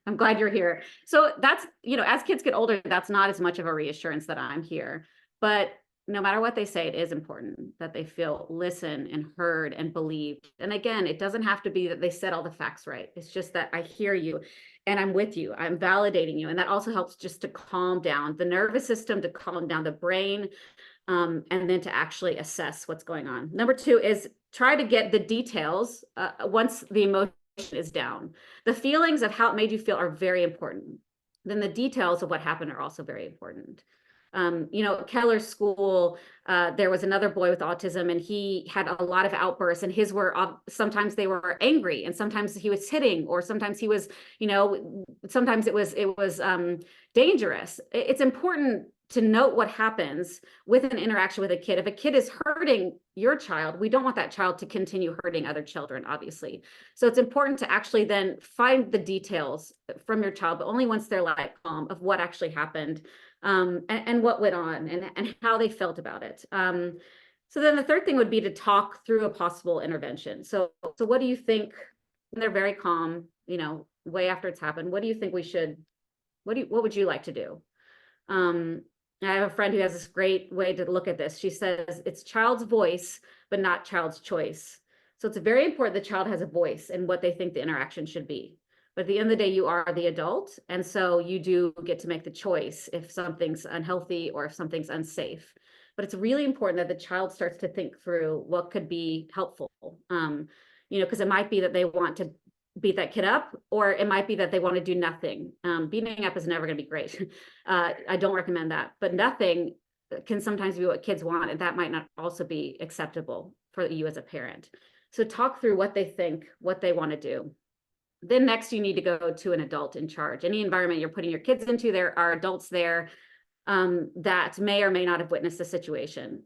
I'm glad you're here. So that's, as kids get older, that's not as much of a reassurance that I'm here. But no matter what they say, it is important that they feel listened and heard and believed. And again, it doesn't have to be that they said all the facts right. It's just that I hear you and I'm with you. I'm validating you. And that also helps just to calm down the nervous system, to calm down the brain, and then to actually assess what's going on. Number 2 is try to get the details once the emotion is down. The feelings of how it made you feel are very important. Then the details of what happened are also very important. At Keller's school, there was another boy with autism, and he had a lot of outbursts, and his were sometimes they were angry, and sometimes he was hitting, or sometimes he was, sometimes it was dangerous. It's important to note what happens with an interaction with a kid. If a kid is hurting your child, we don't want that child to continue hurting other children, obviously. So it's important to actually then find the details from your child, but only once they're like calm, of what actually happened, and what went on, and how they felt about it. So then the third thing would be to talk through a possible intervention. So what do you think, when they're very calm, way after it's happened, what do you think we should, what would you like to do? I have a friend who has this great way to look at this. She says it's child's voice, but not child's choice. So it's very important the child has a voice in what they think the interaction should be. But at the end of the day, you are the adult. And so you do get to make the choice if something's unhealthy or if something's unsafe. But it's really important that the child starts to think through what could be helpful. Because it might be that they want to beat that kid up, or it might be that they want to do nothing. Beating up is never going to be great. I don't recommend that, but nothing can sometimes be what kids want, and that might not also be acceptable for you as a parent. So talk through what they think, what they want to do. Then next, you need to go to an adult in charge. Any environment you're putting your kids into, there are adults there that may or may not have witnessed the situation.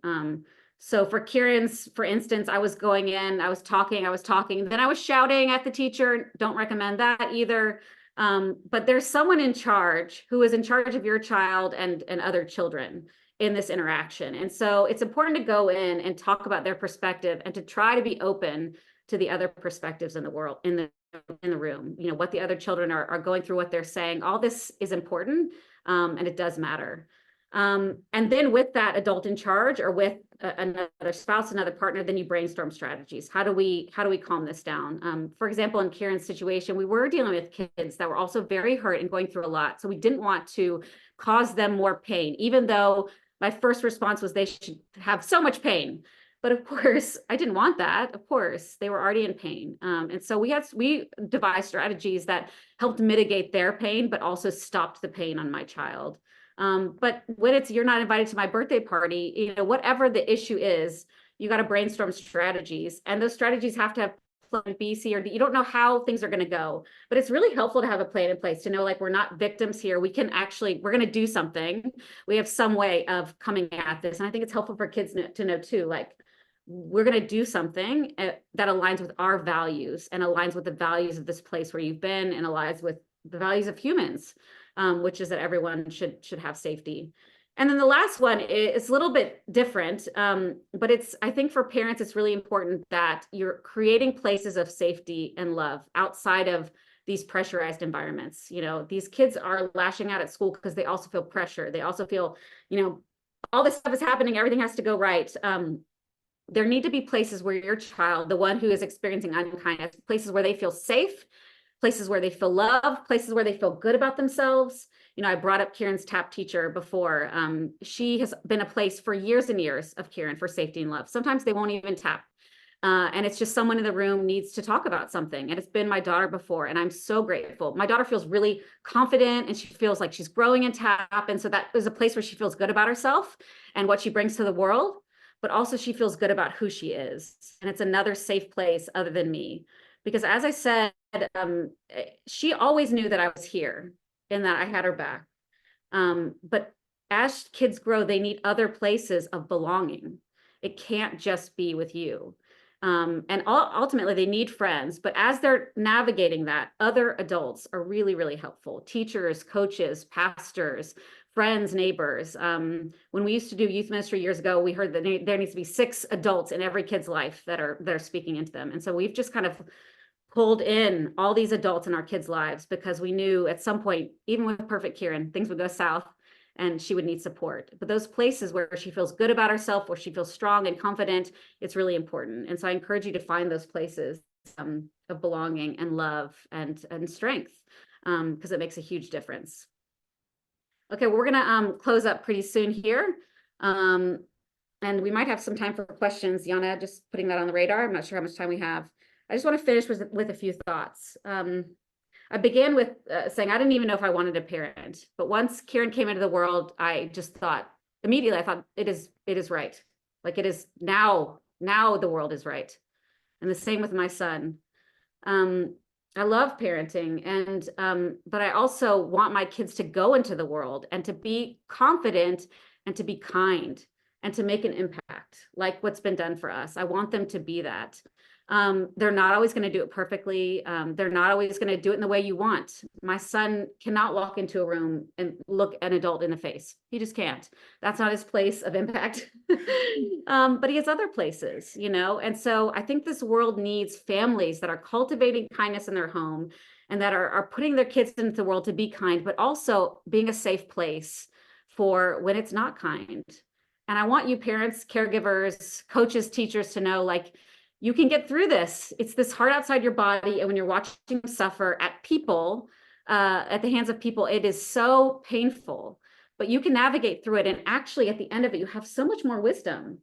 So for Kieran's, for instance, I was going in, I was talking, then I was shouting at the teacher. Don't recommend that either. But there's someone in charge who is in charge of your child and other children in this interaction. And so it's important to go in and talk about their perspective and to try to be open to the other perspectives in the world, in the room, what the other children are going through, what they're saying. All this is important, and it does matter. And then with that adult in charge, or with another spouse, another partner, then you brainstorm strategies. How do we calm this down? For example, in Kieran's situation, we were dealing with kids that were also very hurt and going through a lot. So we didn't want to cause them more pain, even though my first response was they should have so much pain. But of course, I didn't want that. Of course, they were already in pain. And so we devised strategies that helped mitigate their pain, but also stopped the pain on my child. But when you're not invited to my birthday party, whatever the issue is, you got to brainstorm strategies, and those strategies have to have plan B, C, or D. You don't know how things are going to go, but it's really helpful to have a plan in place to know, like, we're not victims here. We're going to do something. We have some way of coming at this. And I think it's helpful for kids to know too, like, we're going to do something that aligns with our values and aligns with the values of this place where you've been, and aligns with the values of humans, which is that everyone should have safety. And then the last one is a little bit different, but I think for parents, it's really important that you're creating places of safety and love outside of these pressurized environments. These kids are lashing out at school because they also feel pressure. They also feel, all this stuff is happening. Everything has to go right. There need to be places where your child, the one who is experiencing unkindness, places where they feel safe, places where they feel loved, places where they feel good about themselves. I brought up Kieran's tap teacher before. She has been a place for years and years of Kieran for safety and love. Sometimes they won't even tap. And it's just someone in the room needs to talk about something. And it's been my daughter before, and I'm so grateful. My daughter feels really confident, and she feels like she's growing in tap. And so that is a place where she feels good about herself and what she brings to the world, but also she feels good about who she is. And it's another safe place other than me. Because as I said, she always knew that I was here and that I had her back. But as kids grow, they need other places of belonging. It can't just be with you. And ultimately, they need friends. But as they're navigating that, other adults are really, really helpful. Teachers, coaches, pastors, friends, neighbors. When we used to do youth ministry years ago, we heard that there needs to be 6 adults in every kid's life that are speaking into them. And so we've just kind of pulled in all these adults in our kids' lives because we knew at some point, even with Perfect Kieran, things would go south and she would need support. But those places where she feels good about herself, where she feels strong and confident, it's really important. And so I encourage you to find those places of belonging and love and strength, because it makes a huge difference. Okay, we're gonna close up pretty soon here. And we might have some time for questions. Yana, just putting that on the radar. I'm not sure how much time we have. I just want to finish with a few thoughts. I began with saying I didn't even know if I wanted a parent, but once Kieran came into the world, I just thought immediately, I thought it is right. Like it is now the world is right. And the same with my son. I love parenting, and but I also want my kids to go into the world and to be confident and to be kind and to make an impact like what's been done for us. I want them to be that. They're not always going to do it perfectly. They're not always going to do it in the way you want. My son cannot walk into a room and look an adult in the face. He just can't. That's not his place of impact. But he has other places, you know? And so I think this world needs families that are cultivating kindness in their home and that are putting their kids into the world to be kind, but also being a safe place for when it's not kind. And I want you parents, caregivers, coaches, teachers to know, like, you can get through this. It's this heart outside your body. And when you're watching them suffer at people, at the hands of people, it is so painful, but you can navigate through it. And actually at the end of it, you have so much more wisdom.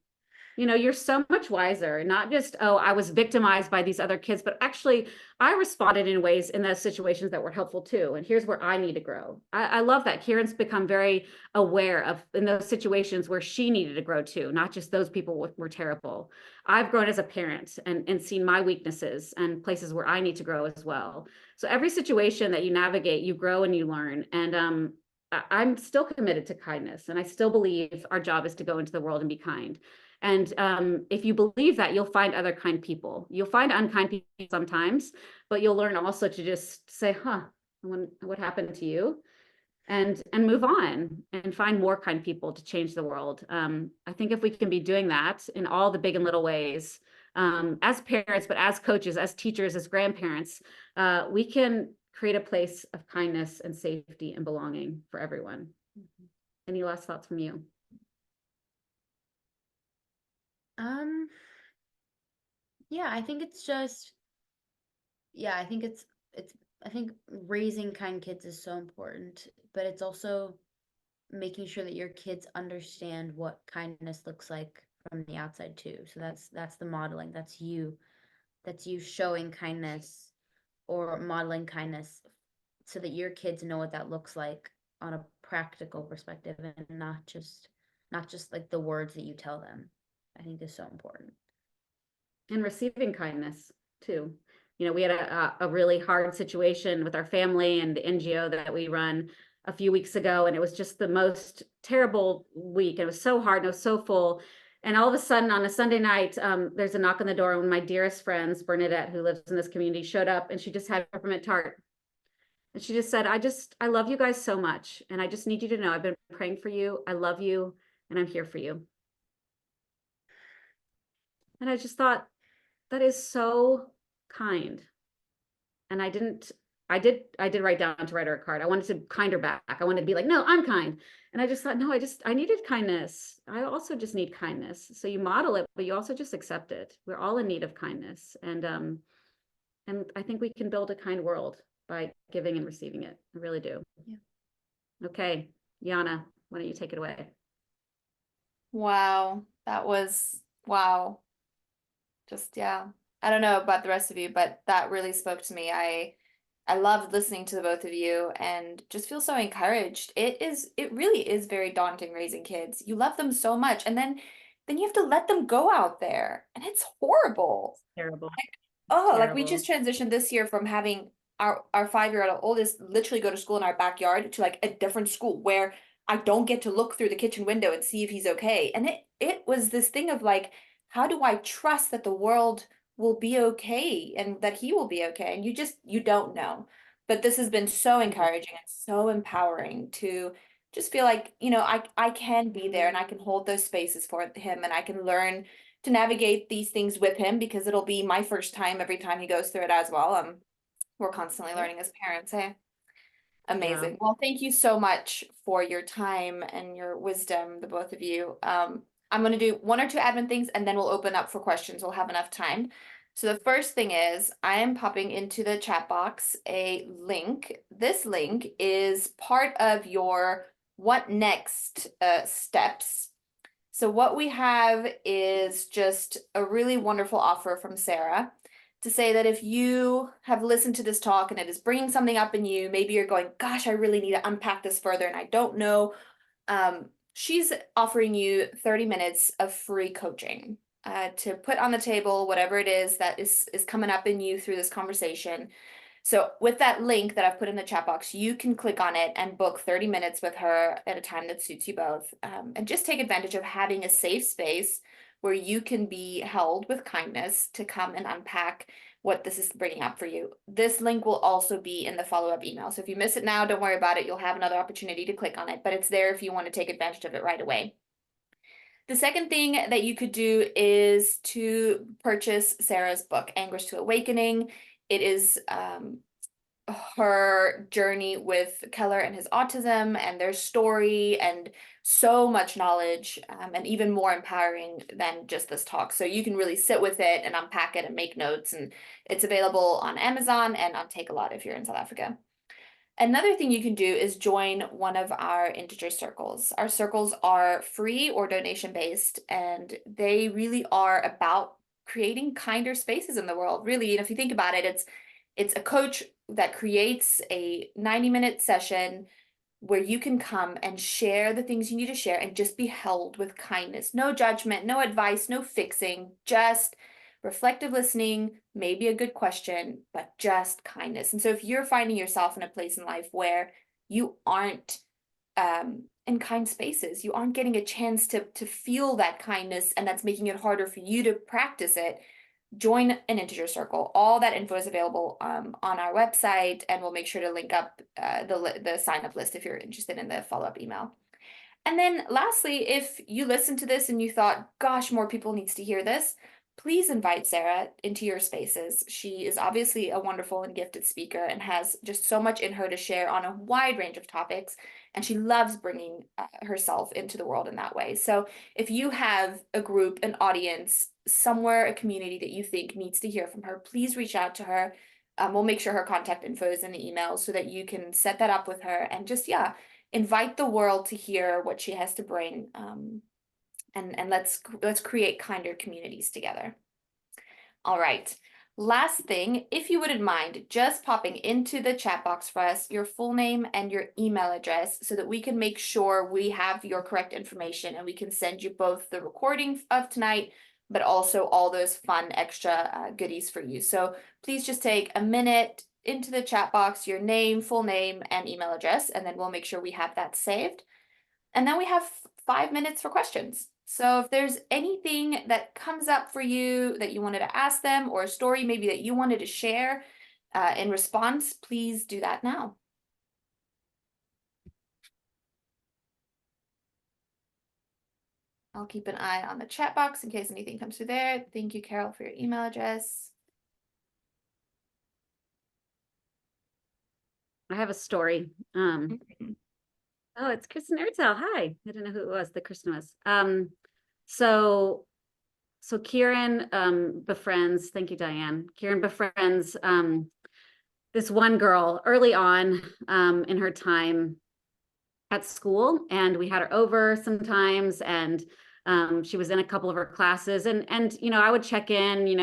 You know, you're so much wiser, not just, oh, I was victimized by these other kids, but actually I responded in ways in those situations that were helpful too. And here's where I need to grow. I love that Kieran's become very aware of in those situations where she needed to grow too, not just those people were terrible. I've grown as a parent and seen my weaknesses and places where I need to grow as well. So every situation that you navigate, you grow and you learn. And I'm still committed to kindness. And I still believe our job is to go into the world and be kind. And if you believe that, you'll find other kind people. You'll find unkind people sometimes, but you'll learn also to just say, what happened to you? And move on and find more kind people to change the world. I think if we can be doing that in all the big and little ways, as parents, but as coaches, as teachers, as grandparents, we can create a place of kindness and safety and belonging for everyone. Any last thoughts from you? Yeah, I think it's just, yeah, I think I think raising kind kids is so important, but it's also making sure that your kids understand what kindness looks like from the outside too. So that's the modeling. That's you showing kindness or modeling kindness so that your kids know what that looks like on a practical perspective and not just like the words that you tell them. I think is so important. And receiving kindness too. You know, we had a really hard situation with our family and the NGO that we run a few weeks ago, and it was just the most terrible week. It was so hard and it was so full. And all of a sudden on a Sunday night, there's a knock on the door, and one of my dearest friends, Bernadette, who lives in this community, showed up, and she just had a peppermint tart. And she just said, I love you guys so much. And I just need you to know I've been praying for you. I love you, and I'm here for you. And I just thought, that is so kind. And I did write down to write her a card. I wanted to kind her back. I wanted to be like, no, I'm kind. And I just thought, no, I needed kindness. I also just need kindness. So you model it, but you also just accept it. We're all in need of kindness. And I think we can build a kind world by giving and receiving it. I really do. Yeah. Okay, Yana, why don't you take it away? Wow, that was wow. Just yeah. I don't know about the rest of you, but that really spoke to me. I loved listening to the both of you and just feel so encouraged. It really is very daunting raising kids. You love them so much, and then you have to let them go out there, and it's horrible. Terrible. Oh, like we Terrible. just transitioned this year from having our 5-year-old oldest literally go to school in our backyard to like a different school where I don't get to look through the kitchen window and see if he's okay. And it was this thing of like, how do I trust that the world will be okay and that he will be okay? And you don't know. But this has been so encouraging and so empowering to just feel like, I can be there and I can hold those spaces for him and I can learn to navigate these things with him because it'll be my first time every time he goes through it as well. We're constantly Yep. learning as parents, hey? Yeah. Amazing. Well, thank you so much for your time and your wisdom, the both of you. I'm going to do one or two admin things and then we'll open up for questions. We'll have enough time. So the first thing is I am popping into the chat box a link. This link is part of your what next steps. So what we have is just a really wonderful offer from Sarah to say that if you have listened to this talk and it is bringing something up in you, maybe you're going, gosh, I really need to unpack this further and I don't know. She's offering you 30 minutes of free coaching to put on the table whatever it is that is coming up in you through this conversation. So with that link that I've put in the chat box, you can click on it and book 30 minutes with her at a time that suits you both. And just take advantage of having a safe space where you can be held with kindness to come and unpack what this is bringing up for you. This link will also be in the follow-up email. So if you miss it now, don't worry about it. You'll have another opportunity to click on it, but it's there if you want to take advantage of it right away. The second thing that you could do is to purchase Sarah's book, Anguish to Awakening. It is her journey with Keller and his autism and their story and so much knowledge and even more empowering than just this talk. So you can really sit with it and unpack it and make notes. And it's available on Amazon and on Takealot if you're in South Africa. Another thing you can do is join one of our integer circles. Our circles are free or donation based, and they really are about creating kinder spaces in the world. Really, and if you think about it, it's a coach that creates a 90-minute session where you can come and share the things you need to share and just be held with kindness. No judgment, no advice, no fixing, just reflective listening, maybe a good question, but just kindness. And so if you're finding yourself in a place in life where you aren't in kind spaces, you aren't getting a chance to feel that kindness, and that's making it harder for you to practice it, join an integer circle. All that info is available on our website, and we'll make sure to link up the sign-up list if you're interested in the follow-up email. And then lastly, if you listened to this and you thought, gosh, more people needs to hear this, please invite Sarah into your spaces. She is obviously a wonderful and gifted speaker and has just so much in her to share on a wide range of topics. And she loves bringing herself into the world in that way. So if you have a group, an audience, somewhere, a community that you think needs to hear from her, please reach out to her. We'll make sure her contact info is in the email so that you can set that up with her and just, invite the world to hear what she has to bring. And let's create kinder communities together. All right. Last thing, if you wouldn't mind just popping into the chat box for us your full name and your email address so that we can make sure we have your correct information and we can send you both the recording of tonight, but also all those fun extra goodies for you. So please just take a minute into the chat box, your name, full name, and email address, and then we'll make sure we have that saved. And then we have 5 minutes for questions. So if there's anything that comes up for you that you wanted to ask them, or a story maybe that you wanted to share in response, please do that now. I'll keep an eye on the chat box in case anything comes through there. Thank you, Carol, for your email address. I have a story. Oh, it's Kristen Ertel. Hi. I didn't know who it was, that Kristen was. So Kieran befriends, thank you, Diane. Kieran befriends this one girl early on in her time at school, and we had her over sometimes, and she was in a couple of her classes, and I would check in,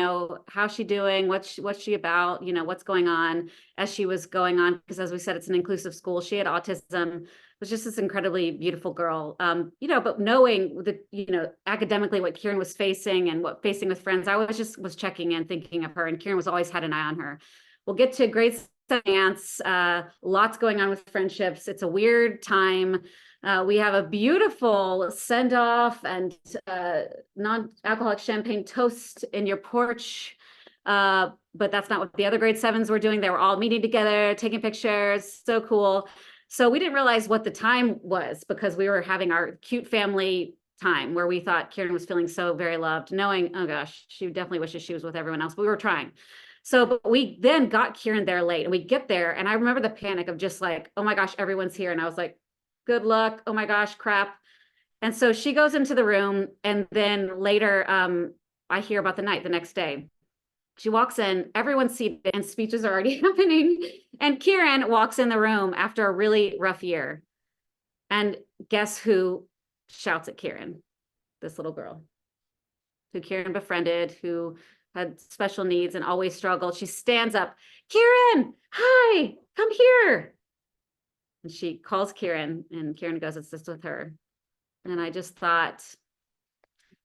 how's she doing, what's she about, what's going on as she was going on, because as we said, it's an inclusive school. She had autism, was just this incredibly beautiful girl, but knowing that, academically what Kieran was facing and what facing with friends, I was checking in, thinking of her, and Kieran was always had an eye on her. We'll get to grade 7 dance, lots going on with friendships. It's a weird time. We have a beautiful send-off and non-alcoholic champagne toast in your porch. But that's not what the other grade 7s were doing. They were all meeting together, taking pictures. So cool. So we didn't realize what the time was because we were having our cute family time where we thought Kieran was feeling so very loved, knowing, oh gosh, she definitely wishes she was with everyone else, but we were trying. So, but we then got Kieran there late and we get there. And I remember the panic of just like, oh my gosh, everyone's here. And I was like, good luck. Oh my gosh, crap. And so she goes into the room. And then later, I hear about the night the next day. She walks in, everyone's seated and speeches are already happening. And Kieran walks in the room after a really rough year. And guess who shouts at Kieran? This little girl who Kieran befriended, who had special needs and always struggled. She stands up, Kieran, hi, come here. And she calls Kieran and Kieran goes and sits with her. And I just thought,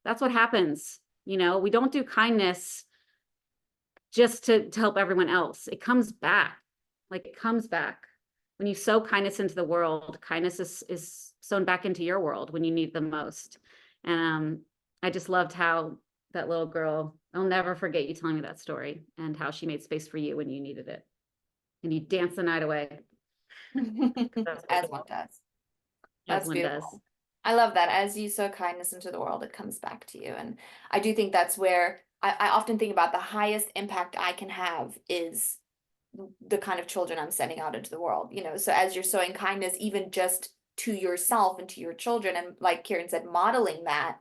that's what happens. You know, we don't do kindness just to help everyone else. It comes back. Like it comes back. When you sow kindness into the world, kindness is sown back into your world when you need the most. And I just loved how that little girl, I'll never forget you telling me that story and how she made space for you when you needed it. And you danced the night away. As one does. As That's one beautiful. does. I love that. As you sow kindness into the world, it comes back to you. And I do think that's where I often think about the highest impact I can have is the kind of children I'm sending out into the world. You know, so as you're sowing kindness, even just to yourself and to your children, and like Kieran said, modeling that,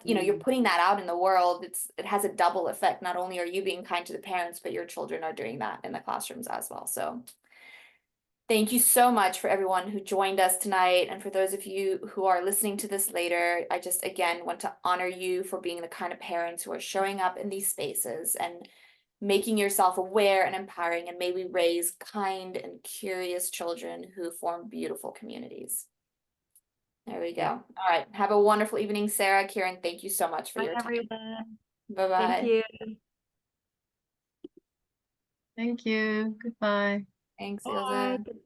you know, you're putting that out in the world. It has a double effect. Not only are you being kind to the parents, but your children are doing that in the classrooms as well. So thank you so much for everyone who joined us tonight. And for those of you who are listening to this later, I just again want to honor you for being the kind of parents who are showing up in these spaces and making yourself aware and empowering. And may we raise kind and curious children who form beautiful communities. There we go. Yeah. All right. Have a wonderful evening, Sarah. Kieran, thank you so much for Bye, your time. everyone. Bye-bye. Thank you. Thank you. Goodbye. Thanks, Bye. Ilse.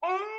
Ah!